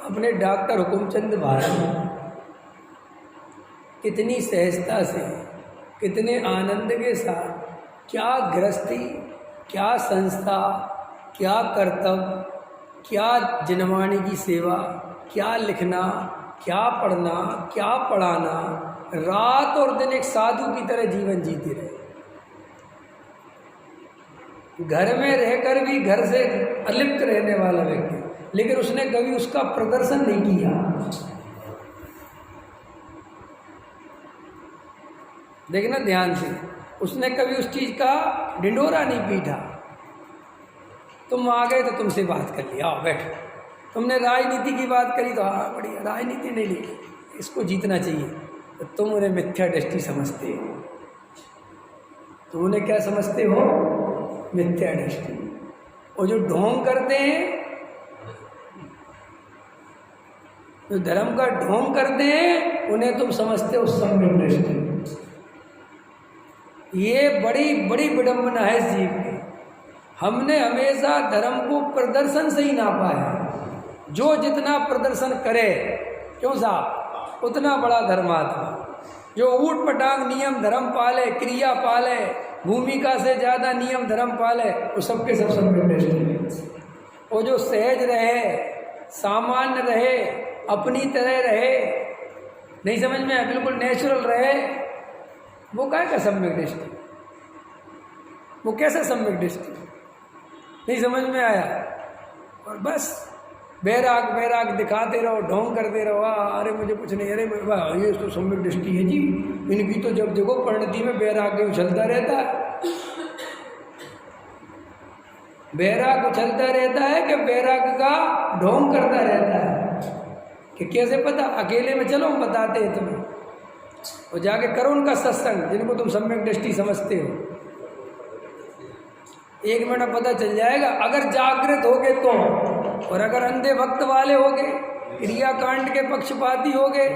अपने डॉक्टर हुकुमचंद भारत कितनी सहजता से, कितने आनंद के साथ, क्या गृहस्थी, क्या संस्था, क्या कर्तव्य, क्या जनवाणी की सेवा, क्या लिखना, क्या पढ़ना, क्या पढ़ाना, रात और दिन एक साधु की तरह जीवन जीते रहे। घर में रहकर भी घर से अलिप्त रहने वाला व्यक्ति, लेकिन उसने कभी उसका प्रदर्शन नहीं किया। देखना ध्यान से, उसने कभी उस चीज का ढिंढोरा नहीं पीटा। तुम आ गए तो तुमसे बात कर लिया, आओ बैठो। तुमने राजनीति की बात करी तो हाँ बढ़िया, राजनीति नहीं ली, इसको जीतना चाहिए, तो तुम उन्हें मिथ्या दृष्टि समझते हो। तुम उन्हें क्या समझते हो? मिथ्या दृष्टि। और जो ढोंग करते हैं, जो धर्म का ढोंग करते हैं, उन्हें तुम समझते हो सम्यक दृष्टि। ये बड़ी बड़ी विडंबना है इस जीव की। हमने हमेशा धर्म को प्रदर्शन से ही नापा है। जो जितना प्रदर्शन करे, क्यों साहब, उतना बड़ा धर्मात्मा। जो ऊट पटांग नियम धर्म पाले, क्रिया पाले, भूमिका से ज़्यादा नियम धर्म पाले, वो सबके सब सम्यक दृष्टि। वो जो सहज रहे, सामान्य रहे, अपनी तरह रहे, नहीं समझ में, बिल्कुल नेचुरल रहे, वो क्या का सम्यक दृष्टि? वो कैसा सम्यक दृष्टि? नहीं समझ में आया। और बस बैराग बैराग दिखाते रहो, ढोंग करते रहो, अरे मुझे कुछ नहीं, अरे ये तो सम्यक दृष्टि है जी। इनकी तो जब देखो परिणति में बैराग उछलता रहता है। बैराग उछलता रहता है कि बैराग का ढोंग करता रहता है? कि कैसे पता? अकेले में चलो हम बताते हैं तुम्हें, और जाके करो उनका सत्संग, जिनको तुम सम्यक दृष्टि समझते हो। 1 मिनट पता चल जाएगा, अगर जागृत होगे तो। और अगर अंधे भक्त वाले होगे, क्रियाकांड के पक्षपाती होगे,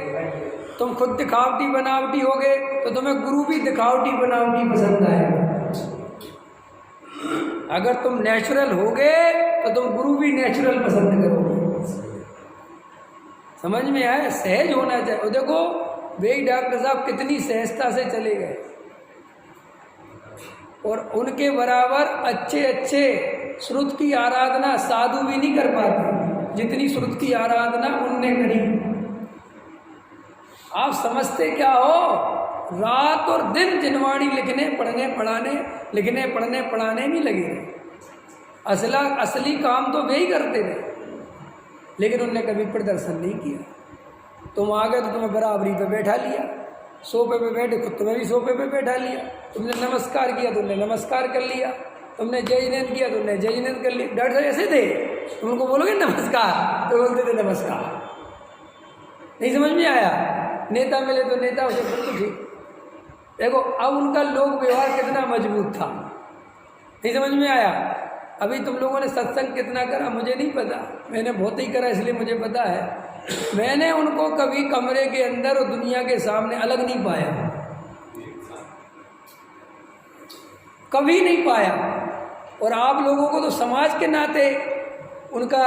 तुम खुद दिखावटी बनावटी होगे, तो तुम्हें गुरु भी दिखावटी बनावटी पसंद आएगा। अगर तुम नेचुरल होगे तो तुम गुरु भी नेचुरल पसंद करोगे। समझ में आया? सहज होना चाहिए। और देखो वे डॉक्टर साहब कितनी सहजता से चले गए, और उनके बराबर अच्छे अच्छे श्रुत की आराधना साधु भी नहीं कर पाते जितनी श्रुत की आराधना उनने करी। आप समझते क्या हो? रात और दिन जिनवाणी लिखने पढ़ने पढ़ाने, लिखने पढ़ने पढ़ाने नहीं लगे रहे। असली काम तो वे ही करते थे, लेकिन उनने कभी प्रदर्शन नहीं किया। तुम आ गए तो तुम्हें बराबरी पे बैठा लिया, सोफे पे बैठे, खुद तुम्हें भी सोफे पे बैठा लिया। तुमने नमस्कार किया, तुमने नमस्कार कर लिया। तुमने जय जिनेन्द्र किया, तुमने जय जिनेन्द्र कर लिया। डॉक्टर साहब ऐसे थे, तुम उनको बोलोगे नमस्कार तो बोलते थे नमस्कार। नहीं समझ में आया? नेता मिले तो नेता उसे बिल्कुल ठीक। देखो अब उनका लोक व्यवहार कितना मजबूत था। नहीं समझ में आया? अभी तुम लोगों ने सत्संग कितना करा मुझे नहीं पता, मैंने बहुत ही करा इसलिए मुझे पता है। मैंने उनको कभी कमरे के अंदर और दुनिया के सामने अलग नहीं पाया, कभी नहीं पाया। और आप लोगों को तो समाज के नाते उनका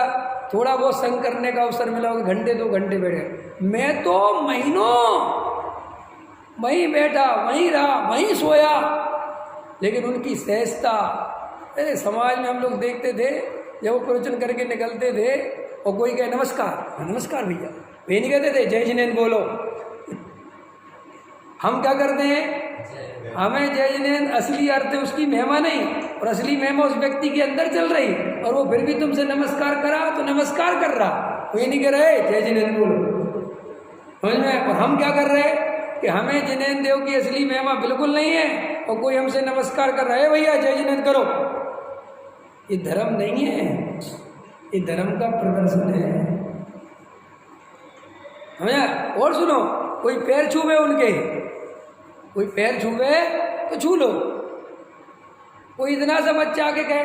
थोड़ा बहुत संग करने का अवसर मिला होगा, घंटे 2 घंटे बैठे। मैं तो महीनों वहीं बैठा, वहीं रहा, वहीं सोया। लेकिन उनकी सहजता, अरे समाज में हम लोग देखते थे जब वो प्रवचन करके निकलते थे और कोई कहे नमस्कार, नमस्कार भैया, वे नहीं कहते थे जय जिनेन्द्र बोलो। हम क्या करते हैं? हमें जय जिनेन्द्र असली अर्थ है उसकी महिमा नहीं, और असली महिमा उस व्यक्ति के अंदर चल रही, और वो फिर भी तुमसे नमस्कार करा तो नमस्कार कर रहा, कोई नहीं कह रहे जय जिनेन्द्र बोलो। समझ में? और हम क्या कर रहे हैं कि हमें जिनेन्द्र देव की असली महिमा बिल्कुल नहीं है, और कोई हमसे नमस्कार कर रहा है, भैया जय जिनेन्द्र करो। ये धर्म नहीं है, ये धर्म का प्रदर्शन है। हमें और सुनो, कोई पैर छूवे उनके, कोई पैर छूवे तो छू लो। कोई इतना सा बच्चा आके कहे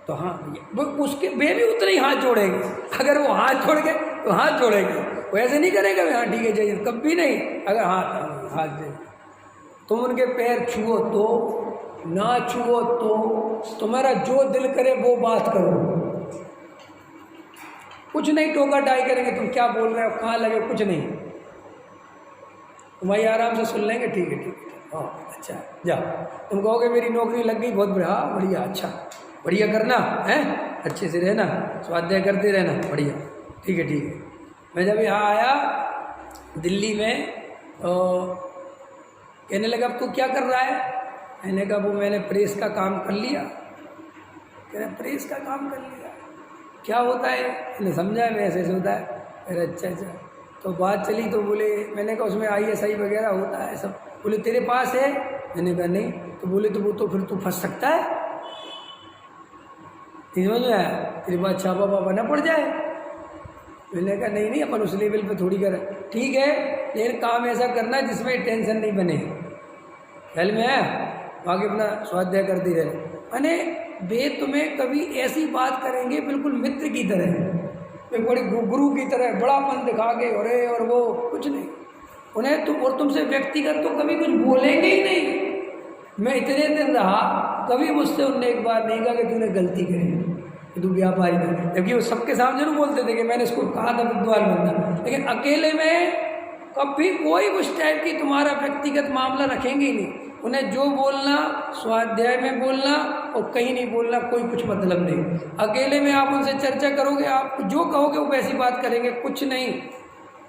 तो हाँ भैया, उसके वे भी उतने ही हाथ जोड़ेंगे। अगर वो हाथ छोड़ के तो हाथ जोड़ेंगे, वो ऐसे नहीं करेगा हाँ ठीक है जय, कभी नहीं। अगर हाथ दे, तुम उनके पैर छुओ तो, ना छुओ तो, तुम्हारा जो दिल करे वो बात करो। कुछ नहीं, टोका टाई करेंगे, तुम क्या बोल रहे हो, कहाँ लगे, कुछ नहीं, तुम्हारी आराम से सुन लेंगे, ठीक है ठीक है, हाँ अच्छा जाओ। तुम कहोगे मेरी नौकरी लग गई, बहुत बढ़िया, हाँ बढ़िया, अच्छा बढ़िया करना है, अच्छे से रहना, स्वाध्याय करते रहना, बढ़िया, ठीक है ठीक है। मैं जब यहाँ आया दिल्ली में तो कहने लगा अब तू क्या कर रहा है, मैंने कहा वो मैंने प्रेस का काम कर लिया। कह रहे प्रेस का काम कर लिया, क्या होता है, मैंने समझा है, मैं ऐसे होता है। अरे अच्छा अच्छा, तो बात चली तो बोले, मैंने कहा उसमें ISI वगैरह होता है सब, बोले तेरे पास है, मैंने कहा नहीं, तो बोले तो वो तो फिर तू फंस सकता है, समझ में आया, तेरे पास छापा वापा न पड़ जाए। मैंने कहा नहीं नहीं, अपन उस लेवल पे थोड़ी करें, ठीक है लेकिन काम ऐसा करना जिसमें टेंशन नहीं बने, ख्याल में है, आगे अपना स्वाध्याय करती रहे। अने वे तुम्हें कभी ऐसी बात करेंगे बिल्कुल मित्र की तरह, वे बड़े गुरु की तरह बड़ापन दिखा के, अरे और वो कुछ नहीं, उन्हें तुम और तुमसे व्यक्तिगत तो कभी कुछ बोलेंगे ही नहीं। मैं इतने दिन रहा, कभी मुझसे उनने एक बार नहीं कहा कि तूने गलती करी, कि तू व्यापारी था, जबकि वो सबके सामने जरूर बोलते थे कि मैंने इसको कहा था विद्वान बनना, लेकिन अकेले में कभी कोई उस टाइप की तुम्हारा व्यक्तिगत मामला रखेंगे ही नहीं। उन्हें जो बोलना स्वाध्याय में बोलना और कहीं नहीं बोलना, कोई कुछ मतलब नहीं। अकेले में आप उनसे चर्चा करोगे, आप जो कहोगे वो वैसी बात करेंगे, कुछ नहीं,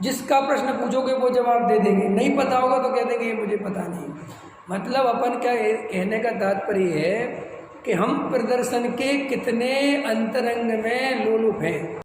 जिसका प्रश्न पूछोगे वो जवाब दे देंगे, नहीं पता होगा तो कह देंगे ये मुझे पता नहीं। मतलब अपन क्या कहने का तात्पर्य है कि हम प्रदर्शन के कितने अंतरंग में लोलुप हैं।